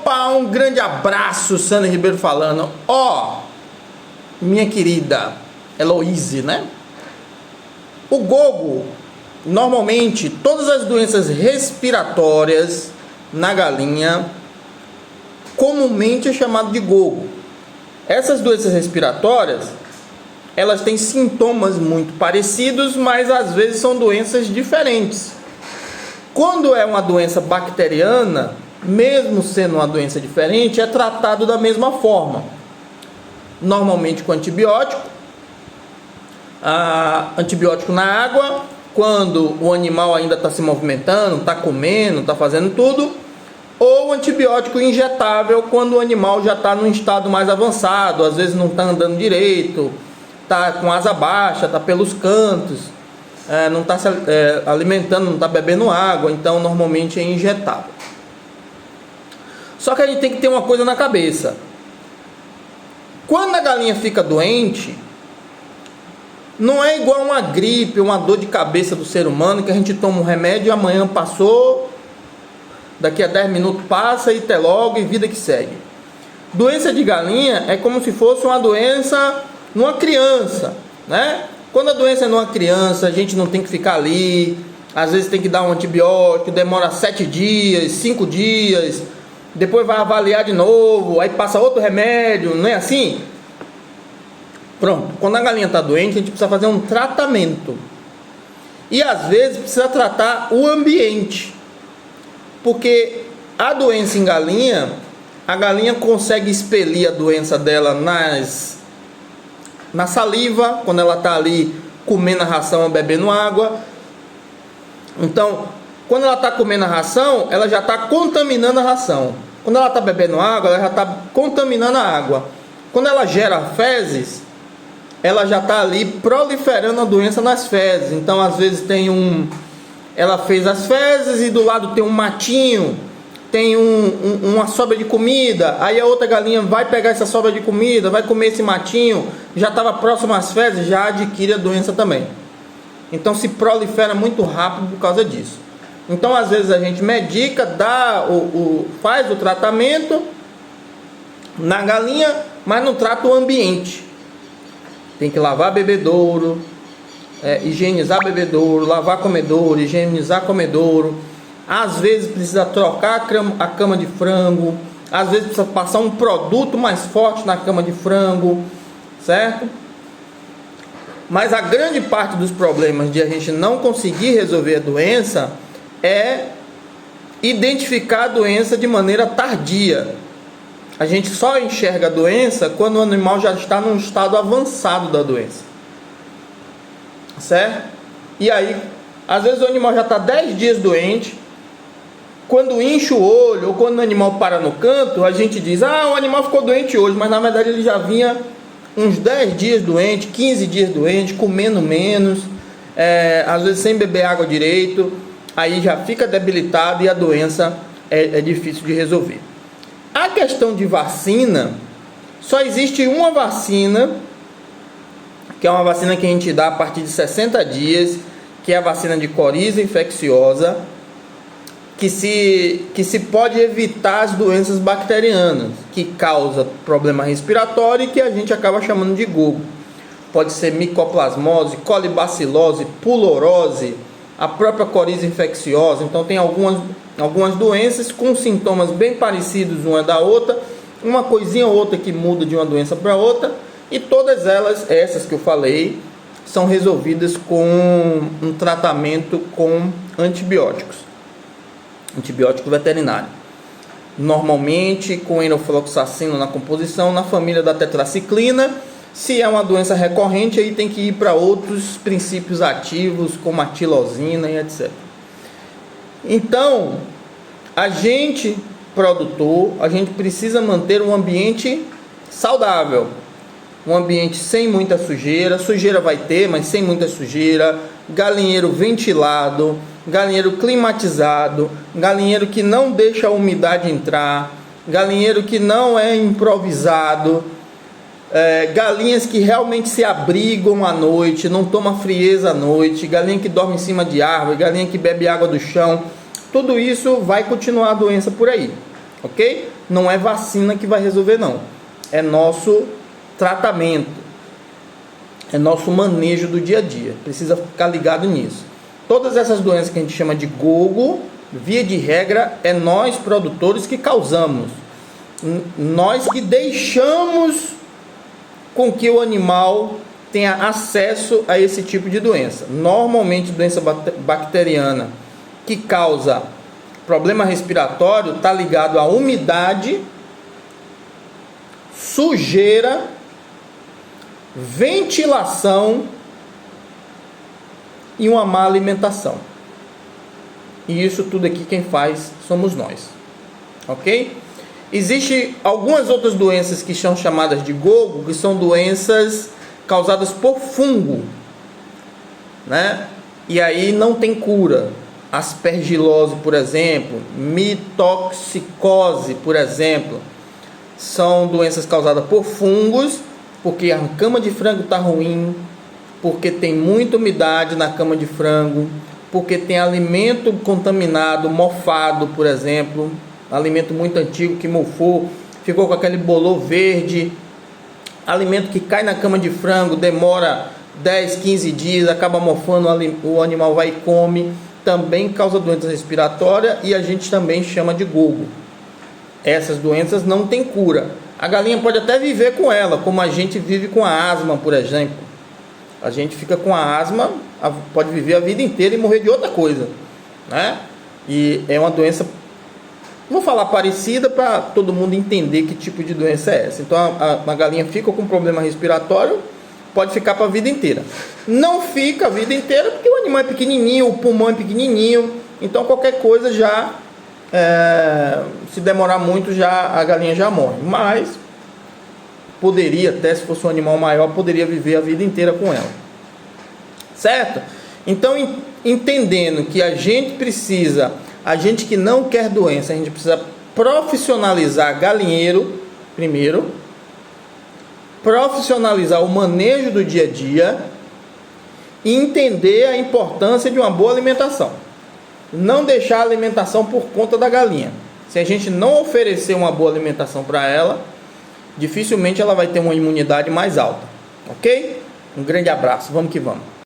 Opa, um grande abraço, Sandro Ribeiro falando. Minha querida Heloíse, né? O gogo, normalmente, todas as doenças respiratórias na galinha, comumente é chamado de gogo. Essas doenças respiratórias, elas têm sintomas muito parecidos, mas às vezes são doenças diferentes. Quando é uma doença bacteriana, mesmo sendo uma doença diferente, é tratado da mesma forma. Normalmente com antibiótico. Antibiótico na água, quando o animal ainda está se movimentando, está comendo, está fazendo tudo. Ou antibiótico injetável, quando o animal já está num estado mais avançado, às vezes não está andando direito, está com asa baixa, está pelos cantos, não está se alimentando, não está bebendo água, então normalmente é injetável. Só que a gente tem que ter uma coisa na cabeça. Quando a galinha fica doente, não é igual uma gripe, uma dor de cabeça do ser humano, que a gente toma um remédio e amanhã passou, daqui a 10 minutos passa e até logo, e vida que segue. Doença de galinha é como se fosse uma doença numa criança, né? Quando a doença é numa criança, a gente não tem que ficar ali, às vezes tem que dar um antibiótico, demora 7 dias, 5 dias, depois vai avaliar de novo, aí passa outro remédio, não é assim? Pronto, quando a galinha está doente, a gente precisa fazer um tratamento. E às vezes precisa tratar o ambiente. Porque a doença em galinha, a galinha consegue expelir a doença dela na saliva, quando ela está ali comendo a ração ou bebendo água. Então, quando ela está comendo a ração, ela já está contaminando a ração. Quando ela está bebendo água, ela já está contaminando a água. Quando ela gera fezes, ela já está ali proliferando a doença nas fezes. Então, às vezes ela fez as fezes e do lado tem um matinho, tem uma sobra de comida, aí a outra galinha vai pegar essa sobra de comida, vai comer esse matinho, já estava próximo às fezes, já adquire a doença também. Então se prolifera muito rápido por causa disso. Então às vezes a gente medica, faz o tratamento na galinha, mas não trata o ambiente. Tem que lavar bebedouro, higienizar bebedouro, lavar comedouro, higienizar comedouro. Às vezes precisa trocar a cama de frango, às vezes precisa passar um produto mais forte na cama de frango, certo? Mas a grande parte dos problemas de a gente não conseguir resolver a doença é identificar a doença de maneira tardia. A gente só enxerga a doença quando o animal já está num estado avançado da doença, certo? E aí, às vezes o animal já está 10 dias doente. Quando incha o olho ou quando o animal para no canto, a gente diz: o animal ficou doente hoje, mas na verdade ele já vinha uns 10 dias doente, 15 dias doente, comendo menos, às vezes sem beber água direito, aí já fica debilitado e a doença é difícil de resolver. A questão de vacina, só existe uma vacina, que é uma vacina que a gente dá a partir de 60 dias, que é a vacina de coriza infecciosa, que se pode evitar as doenças bacterianas, que causa problema respiratório e que a gente acaba chamando de gogo. Pode ser micoplasmose, colibacilose, pulorose, a própria coriza infecciosa. Então tem algumas doenças com sintomas bem parecidos uma da outra, uma coisinha ou outra que muda de uma doença para outra, e todas elas, essas que eu falei, são resolvidas com um tratamento com antibiótico veterinário, normalmente com enofloxacino na composição, na família da tetraciclina. Se é uma doença recorrente, aí tem que ir para outros princípios ativos, como a tilosina e etc. Então, a gente, produtor, a gente precisa manter um ambiente saudável, um ambiente sem muita sujeira. Sujeira vai ter, mas sem muita sujeira. Galinheiro ventilado, galinheiro climatizado, galinheiro que não deixa a umidade entrar, galinheiro que não é improvisado, galinhas que realmente se abrigam à noite, não toma frieza à noite, galinha que dorme em cima de árvore, galinha que bebe água do chão. Tudo isso vai continuar a doença por aí. ok? Não é vacina que vai resolver, não. É nosso tratamento, é nosso manejo do dia a dia. Precisa ficar ligado nisso. Todas essas doenças que a gente chama de gogo, via de regra, é nós produtores que causamos. Nós que deixamos com que o animal tenha acesso a esse tipo de doença. Normalmente, doença bacteriana que causa problema respiratório está ligado à umidade, sujeira, ventilação e uma má alimentação. E isso tudo aqui quem faz somos nós, ok? Existem algumas outras doenças que são chamadas de gogo, que são doenças causadas por fungo, né? E aí não tem cura. Aspergilose, por exemplo, mitoxicose, por exemplo, são doenças causadas por fungos, porque a cama de frango está ruim, porque tem muita umidade na cama de frango, porque tem alimento contaminado, mofado, por exemplo, alimento muito antigo que mofou, ficou com aquele bolor verde, alimento que cai na cama de frango, demora 10, 15 dias, acaba mofando, o animal vai e come, também causa doença respiratória e a gente também chama de gogo. Essas doenças não tem cura. A galinha pode até viver com ela, como a gente vive com a asma, por exemplo. A gente fica com a asma, pode viver a vida inteira e morrer de outra coisa, né? E é uma doença, vou falar parecida para todo mundo entender que tipo de doença é essa. Então a galinha fica com problema respiratório, pode ficar para a vida inteira. Não fica a vida inteira porque o animal é pequenininho, o pulmão é pequenininho, então qualquer coisa já, se demorar muito, a galinha já morre. Mas poderia, até se fosse um animal maior, poderia viver a vida inteira com ela, certo? Então, entendendo que a gente que não quer doença, a gente precisa profissionalizar galinheiro primeiro, profissionalizar o manejo do dia a dia e entender a importância de uma boa alimentação. Não deixar a alimentação por conta da galinha. Se a gente não oferecer uma boa alimentação para ela, dificilmente ela vai ter uma imunidade mais alta, ok? Um grande abraço, vamos que vamos.